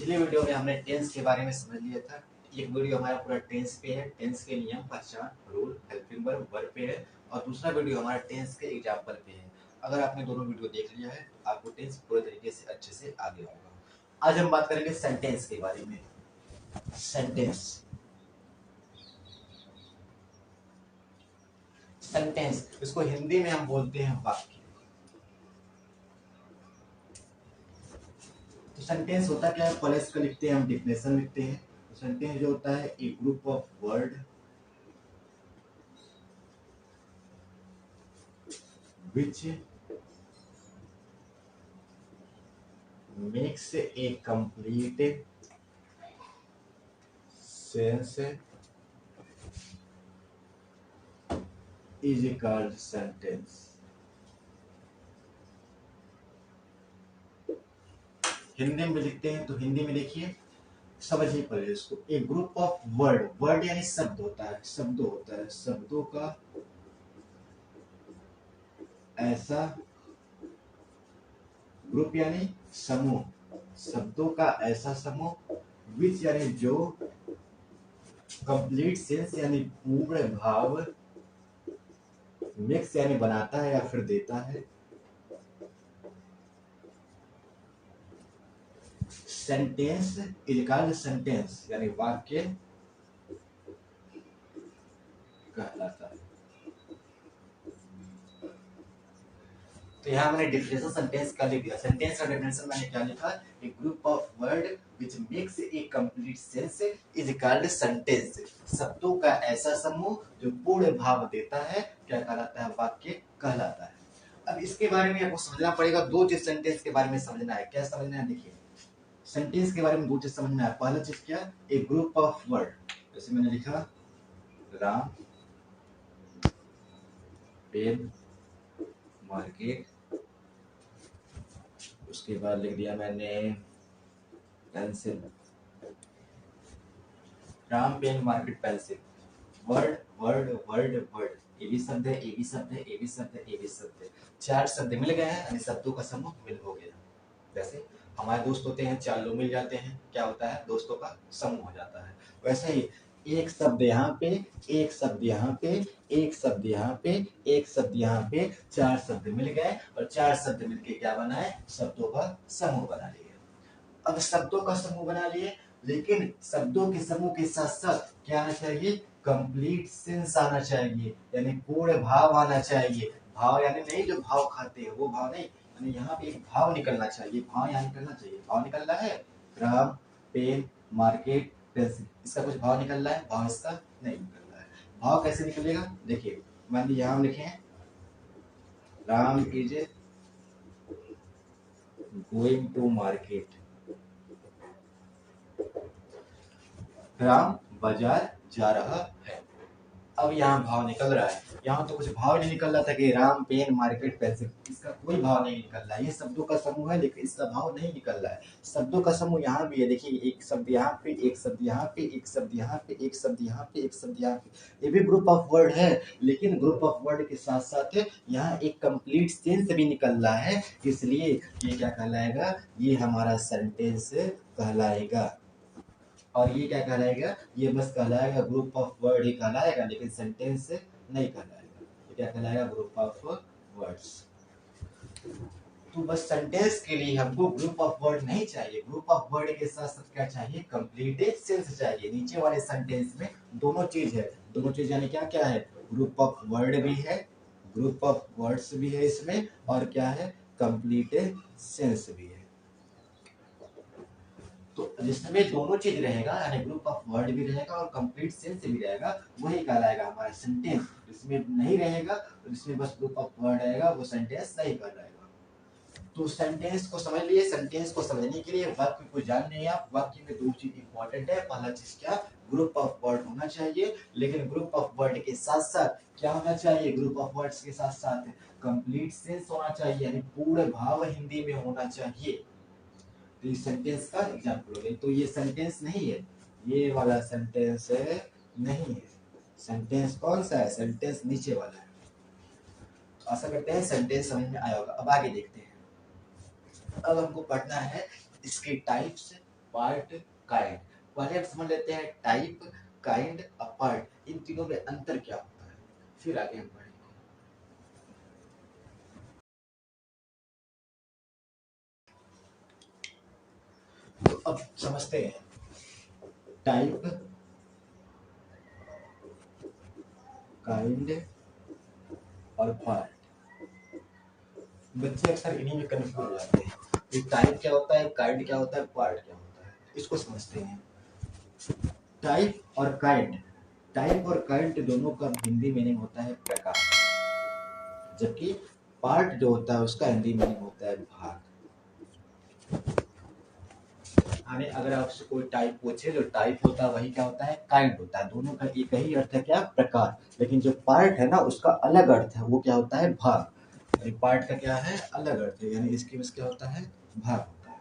पिछले वीडियो में हमने टेंस के बारे में समझ लिया था। एक वीडियो हमारा पूरा टेंस पे है, टेंस के नियम, पहचान, रूल, हेल्पिंग वर्ब, वर्ब पे है, और दूसरा वीडियो हमारा टेंस के एग्जाम्पल पे है। अगर आपने दोनों वीडियो देख लिया है तो आपको टेंस पूरे तरीके से अच्छे से आ गया होगा। आज हम बात करेंगे सेंटेंस के बारे में। सेंटेंस सेंटेंस इसको हिंदी में हम बोलते हैं वाक्य। तो सेंटेंस होता क्या है, पहले इसका लिखते हैं हम, डिफिनेशन लिखते हैं। तो सेंटेंस जो होता है a group of word which makes a complete sense is called sentence। Hindi में लिखते हैं तो हिंदी में देखिए, समझिए पहले इसको। एक ग्रुप ऑफ वर्ड, वर्ड यानी शब्द होता है, शब्द होता है, शब्दों का ऐसा ग्रुप यानी समूह, शब्दों का ऐसा समूह, विच यानी जो, कंप्लीट सेंस यानी पूर्ण भाव, मिक्स यानी बनाता है या फिर देता है, सेंटेंस इज कॉल्ड सेंटेंस यानी वाक्य कहलाता है। तो यहाँ मैंने डिफिनेशन सेंटेंस का लिख दिया। सेंटेंस का डिफिनेशन मैंने क्या लिखा, a group of word which makes a complete sense is called sentence. शब्दों का ऐसा समूह जो पूर्ण भाव देता है क्या कहलाता है, वाक्य कहलाता है। अब इसके बारे में आपको समझना पड़ेगा, दो चीज सेंटेंस के बारे में समझना है। क्या समझना है, देखिए सेंटेंस के बारे में दो चीज समझना है। पहला चीज क्या, ए ग्रुप ऑफ वर्ड, जैसे मैंने लिखा राम पेन मार्केट, उसके बाद लिख दिया मैंने pencil, Ram pen market pencil. Word word word word, ए भी शब्द है, ए भी शब्द है, ए भी शब्द है, ए भी शब्द है। चार शब्द मिल गए हैं यानी शब्दों का समूह मिल हो गया। जैसे हमारे दोस्त होते हैं, चार लोग मिल जाते हैं, क्या होता है, दोस्तों का समूह हो जाता है। वैसे ही एक शब्द यहाँ पे, एक शब्द यहाँ पे, एक शब्द यहाँ पे, एक शब्द यहाँ पे, चार शब्द मिल गए और चार शब्द मिलके क्या बना है, शब्दों का समूह बना लिया। अब शब्दों का समूह बना लिए, लेकिन शब्दों के समूह के साथ साथ क्या आना चाहिए, कंप्लीट सेंस आना चाहिए, यानी पूर्ण भाव आना चाहिए। भाव यानी नहीं जो भाव खाते हैं वो भाव नहीं, यानी यहाँ पे एक भाव निकलना चाहिए, भाव यहाँ निकलना चाहिए। भाव निकल रहा है, राम पेन मार्केट पेंसिल, इसका कुछ भाव निकल रहा है, भाव इसका नहीं निकल रहा है। भाव कैसे निकलेगा, देखिए मान लीजिए यहाँ लिखे Ram is going to market, Ram बाजार जा रहा है। अब यहाँ भाव निकल रहा है, यहाँ तो कुछ भाव नहीं निकल रहा था कि राम पेन मार्केट पेंसिल, इसका कोई भाव नहीं निकल रहा है। ये शब्दों का समूह है लेकिन इसका भाव नहीं निकल रहा है। शब्दों का समूह यहाँ भी है, देखिए एक शब्द यहाँ पे, एक शब्द यहाँ पे, एक शब्द यहाँ पे, एक शब्द यहाँ पे, एक शब्द यहाँ पे, ये भी ग्रुप ऑफ वर्ड है। लेकिन ग्रुप ऑफ वर्ड के साथ साथ यहाँ एक कंप्लीट सेंस भी निकल रहा है, इसलिए ये क्या कहलाएगा, ये हमारा सेंटेंस कहलाएगा। और ये क्या कहलाएगा, ये बस कहलाएगा ग्रुप ऑफ वर्ड ही कहलाएगा, लेकिन सेंटेंस नहीं कहलाएगा। ये क्या कहलाएगा, ग्रुप ऑफ वर्ड्स। तो बस सेंटेंस के लिए हमको ग्रुप ऑफ वर्ड नहीं चाहिए, ग्रुप ऑफ वर्ड के साथ साथ क्या चाहिए, कंप्लीट सेंस चाहिए। नीचे वाले सेंटेंस में दोनों चीज है, दोनों चीज यानी क्या क्या है, ग्रुप ऑफ वर्ड भी है, ग्रुप ऑफ वर्ड्स भी है इसमें, और क्या है, कंप्लीट सेंस भी है। तो जिसमें दोनों चीज रहेगा, यानी ग्रुप ऑफ वर्ड भी रहेगा और कंप्लीट सेंस भी रहेगा, वही कहलाएगा हमारा सेंटेंस। जिसमें नहीं रहेगा, जिसमें बस ग्रुप ऑफ वर्ड रहेगा, वो सेंटेंस नहीं कहलाएगा। तो सेंटेंस को समझ लिए। सेंटेंस को समझने के लिए वाक्य को जान नहीं, आप वाक्य में दो चीज इंपॉर्टेंट है। पहला चीज क्या, ग्रुप ऑफ वर्ड होना चाहिए, लेकिन ग्रुप ऑफ वर्ड के साथ साथ क्या होना चाहिए, ग्रुप ऑफ वर्ड्स के साथ साथ कंप्लीट सेंस होना चाहिए, यानी पूर्ण भाव हिंदी में होना चाहिए। तो इस सेंटेंस का एग्जाम्पल हो गया। तो ये सेंटेंस नहीं है, ये वाला सेंटेंस नहीं है। सेंटेंस कौन सा है, सेंटेंस नीचे वाला है। तो आशा करते हैं सेंटेंस समझ में आया होगा। अब आगे देखते हैं। अब हमको पढ़ना है इसके टाइप्स पार्ट, काइंड। पहले हम समझ लेते हैं टाइप, काइंड और पार्ट, इन तीनों में अंतर क्या होता है, फिर आगे हम पढ़ेंगे। तो अब समझते हैं टाइप, काइंड और पार्ट। बच्चे अक्सर इन्हीं में कंफ्यूज हो जाते हैं, ये टाइप क्या होता है, काइंड क्या होता है, पार्ट क्या होता है, इसको समझते हैं। टाइप और काइंड, टाइप और काइंड दोनों का हिंदी मीनिंग होता है प्रकार, जबकि पार्ट जो होता है उसका हिंदी मीनिंग होता है भाग। यानी अगर आपसे कोई टाइप पूछे, जो टाइप होता है वही क्या होता है, काइंड होता है। दोनों का एक ही अर्थ है क्या, प्रकार। लेकिन जो पार्ट है ना उसका अलग अर्थ है, वो क्या होता है, भाग। पार्ट का क्या है, अलग अर्थ है, यानी इसकी क्या होता है, भाग होता है।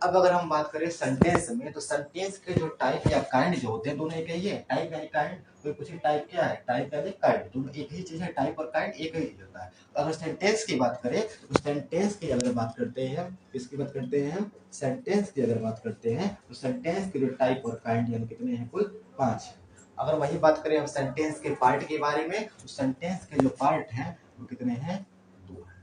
अब अगर हम बात करें सेंटेंस में, तो सेंटेंस के जो टाइप या काइंड जो होते हैं दोनों एक ही है। टाइप यानी काइंड, कोई पूछे टाइप क्या है, टाइप यानी काइंड, दोनों एक ही चीज है। टाइप और काइंड एक ही चीज होता है। तो अगर सेंटेंस की बात करें, तो सेंटेंस की अगर बात करते हैं, किसकी बात करते हैं, सेंटेंस की अगर बात करते हैं, तो सेंटेंस के जो टाइप और काइंड यानी कितने हैं, कुल 5 है। अगर वही बात करें हम सेंटेंस के पार्ट के बारे में, तो सेंटेंस के जो पार्ट हैं वो कितने हैं, 2 है।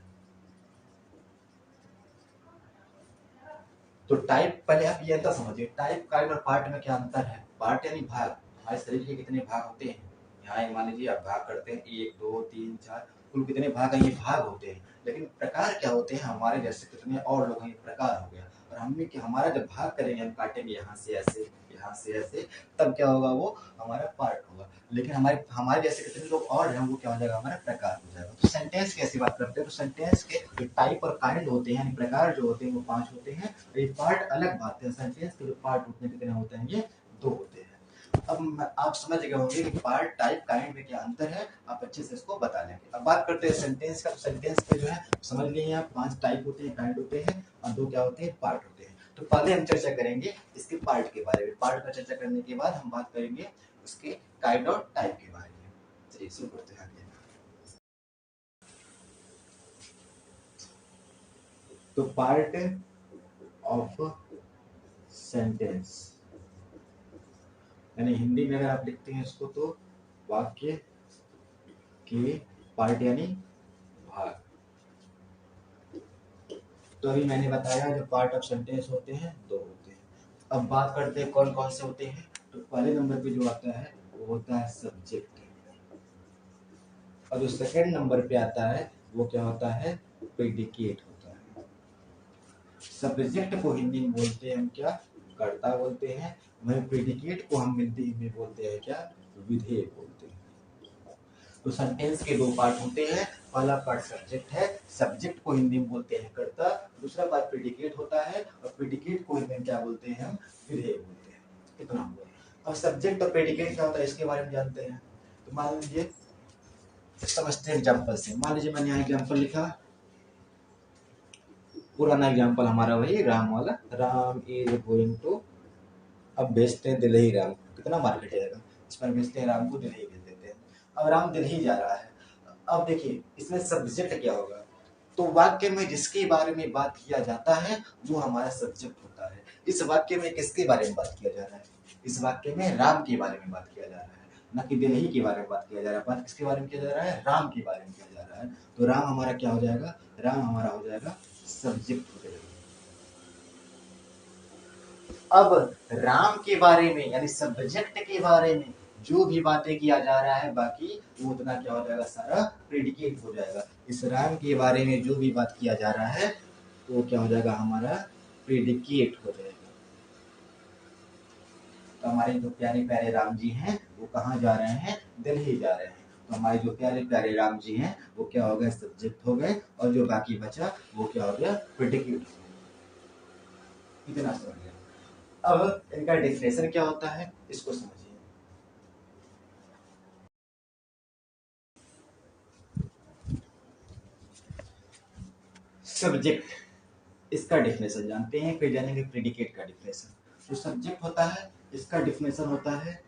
तो टाइप, पहले आप ये अंतर समझिए, टाइप, काइंड और पार्ट में क्या अंतर है। पार्ट यानी भाग, हमारे शरीर के कितने भाग होते हैं, यहाँ मान लीजिए आप भाग करते हैं 1 2 3 4, कुल कितने भाग हैं, ये भाग होते हैं। लेकिन प्रकार क्या होते हैं, हमारे जैसे कितने और लोग हैं, ये प्रकार हो गया। और हमने कि हमारा जब भाग करेंगे, हम काटेंगे यहाँ से ऐसे, यहाँ से ऐसे, तब क्या होगा, वो हमारा पार्ट होगा। लेकिन हमारे हमारे जैसे कितने लोग और हैं, वो क्या हो जाएगा, हमारा प्रकार हो जाएगा। तो सेंटेंस की ऐसी बात करते हैं, तो सेंटेंस के जो टाइप और काइंड होते हैं, यानी प्रकार जो होते हैं, वो 5 होते हैं। ये पार्ट अलग बात है, सेंटेंस के जो पार्ट होते हैं कितने होते हैं, ये 2 होते हैं। अब आप समझ गए होंगे कि पार्ट, टाइप, काइंड में क्या अंतर है, आप अच्छे से इसको बता लेंगे। अब बात करते हैं सेंटेंस का। सेंटेंस के जो है समझ लिए आप, 5 टाइप होते हैं, काइंड होते हैं, और 2 क्या होते हैं, पार्ट होते हैं। तो पहले हम चर्चा करेंगे इसके पार्ट के बारे में। पार्ट का चर्चा करने के बाद हम बात करेंगे उसके काइंड और टाइप के बारे में। चलिए शुरू करते हैं आगे। तो पार्ट ऑफ सेंटेंस, यानी हिंदी में अगर आप लिखते हैं इसको, तो वाक्य के पार्ट यानी भाग। तो अभी मैंने बताया जो पार्ट ऑफ सेंटेंस होते हैं 2 होते हैं। अब बात करते हैं कौन कौन से होते हैं। तो पहले नंबर पे जो आता है वो होता है सब्जेक्ट, और जो सेकंड नंबर पे आता है वो क्या होता है, प्रेडिकेट होता है। सब्जेक्ट को हिंदी में बोलते हैं हम क्या, कर्ता बोलते हैं। वहीं प्रेडिकेट को हम हिंदी में बोलते हैं क्या, विधेय बोलते हैं। तो सेंटेंस के 2 पार्ट होते हैं। पहला पार्ट सब्जेक्ट है, सब्जेक्ट को हिंदी में बोलते हैं कर्ता। दूसरा पार्ट प्रेडिकेट होता है, और प्रेडिकेट को हिंदी में क्या बोलते हैं, हम विधेय बोलते हैं। इतना हुआ। अब सब्जेक्ट और प्रेडिकेट क्या होता है, इसके बारे में जानते हैं। तो मान लीजिए, समझते हैं एग्जाम्पल से। मान लीजिए मैंने यहाँ एग्जाम्पल लिखा, पुराना एग्जाम्पल हमारा वही राम वाला, राम इज गोइंग टू, अब भेजते हैं दिल्ली राम, कितना मार्केट जाएगा, इस पर भेजते हैं राम को, दिल्ली भेज देते हैं। अब राम दिल्ली जा रहा है। अब देखिए इसमें सब्जेक्ट क्या होगा, तो वाक्य में जिसके बारे में बात किया जाता है वो हमारा सब्जेक्ट होता है। इस वाक्य में किसके बारे में बात किया जा रहा है, इस वाक्य में राम के बारे में बात किया जा रहा है, न कि दिल्ली के बारे में बात किया जा रहा है। बात किसके बारे में किया जा रहा है, राम के बारे में किया जा रहा है। तो राम हमारा क्या हो जाएगा, राम हमारा हो जाएगा सब्जेक्ट हो जाएगा। अब राम के बारे में यानी सब्जेक्ट के बारे में जो भी बातें किया जा रहा है, बाकी वो उतना क्या हो जाएगा, सारा प्रेडिकेट हो जाएगा। इस राम के बारे में जो भी बात किया जा रहा है वो क्या हो जाएगा, हमारा प्रेडिकेट हो जाएगा। तो हमारे जो प्यारे प्यारे राम जी हैं वो कहाँ जा रहे हैं, दिल्ली जा रहे हैं। तो हमारे जो प्यारे प्यारे राम जी हैं वो क्या हो गए, सब्जेक्ट हो गए, और जो बाकी बचा वो क्या हो गया, प्रेडिकेट हो गया। इतना समझ गया। अब इनका डिफिनेशन क्या होता है, इसको समझिए। सब्जेक्ट, इसका डिफिनेशन जानते हैं, फिर जानेंगे प्रेडिकेट का डिफिनेशन। जो सब्जेक्ट होता है इसका डिफिनेशन होता है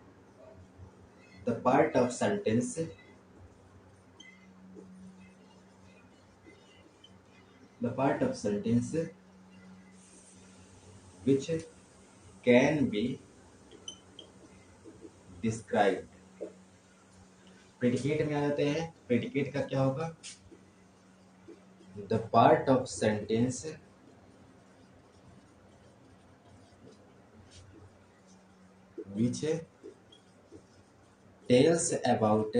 the part of sentence, the part of sentence which can be described. Predicate में आ जाते हैं। प्रेडिकेट का क्या होगा? The part of sentence which tells about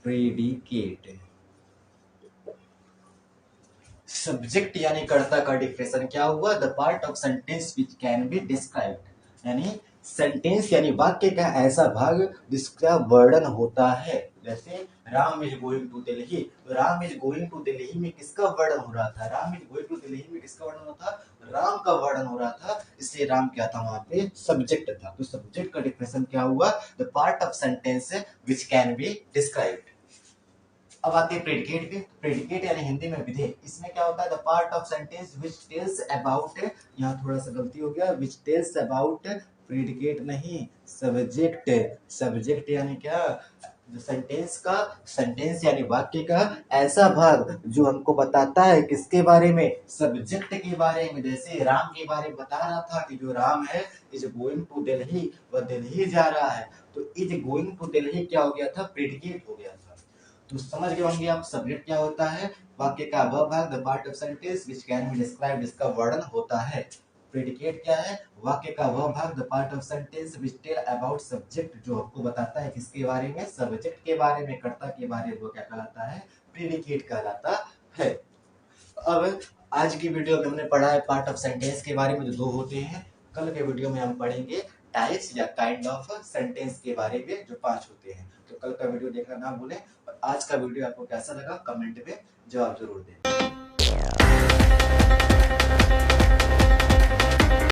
predicate। Subject यानी कर्ता का डिफिनेशन क्या हुआ? The part of sentence which can be described, यानी सेंटेंस यानी वाक्य का ऐसा भाग जिसका वर्णन होता है। जैसे Ram is going to Delhi, तो Ram is going to Delhi में किसका वर्णन हो रहा था? Ram is going to Delhi में किसका वर्णन हो रहा था? राम का वर्णन हो रहा था, इसलिए राम क्या था? वहां पे सब्जेक्ट था। तो सब्जेक्ट का डिफिनेशन क्या हुआ? The part of sentence which can be described. अब आते हैं प्रेडिकेट पे। प्रेडिकेट यानी हिंदी में विधेय। इसमें क्या होता है? The part of sentence which tells about, यहाँ थोड़ा सा गलती हो गया, विच टेल्स अबाउट, प्रेडिकेट नहीं सब्जेक्ट। सब्जेक्ट यानी क्या? जो सेंटेंस का, सेंटेंस यानी वाक्य का ऐसा भाग जो हमको बताता है किसके बारे में? सब्जेक्ट के बारे में। जैसे राम के बारे में बता रहा था कि जो राम है इज गोइंग टू दिल्ली, वह दिल्ली जा रहा है। तो इज गोइंग टू दिल्ली क्या हो गया था? प्रेडिकेट हो गया था। तो समझ गए होंगे आप सब्जेक्ट क्या होता है? वाक्य का वह भाग, the part of sentence which can be described, इसका वर्णन होता है। प्रेडिकेट क्या है? वाक्य का वह भाग, the part of sentence which tell about subject, जो आपको बताता है किसके बारे में? सब्जेक्ट के बारे में, कर्ता के बारे में। वो क्या कहलाता है? प्रेडिकेट कहलाता है। अब आज की वीडियो में हमने पढ़ा है पार्ट ऑफ सेंटेंस के बारे में, जो दो होते हैं। कल के वीडियो में हम पढ़ेंगे टाइप्स या काइंड ऑफ सेंटेंस के बारे में, जो 5 होते हैं। तो कल का वीडियो देखना ना भूलें। और आज का वीडियो आपको कैसा लगा कमेंट में जवाब जरूर दें।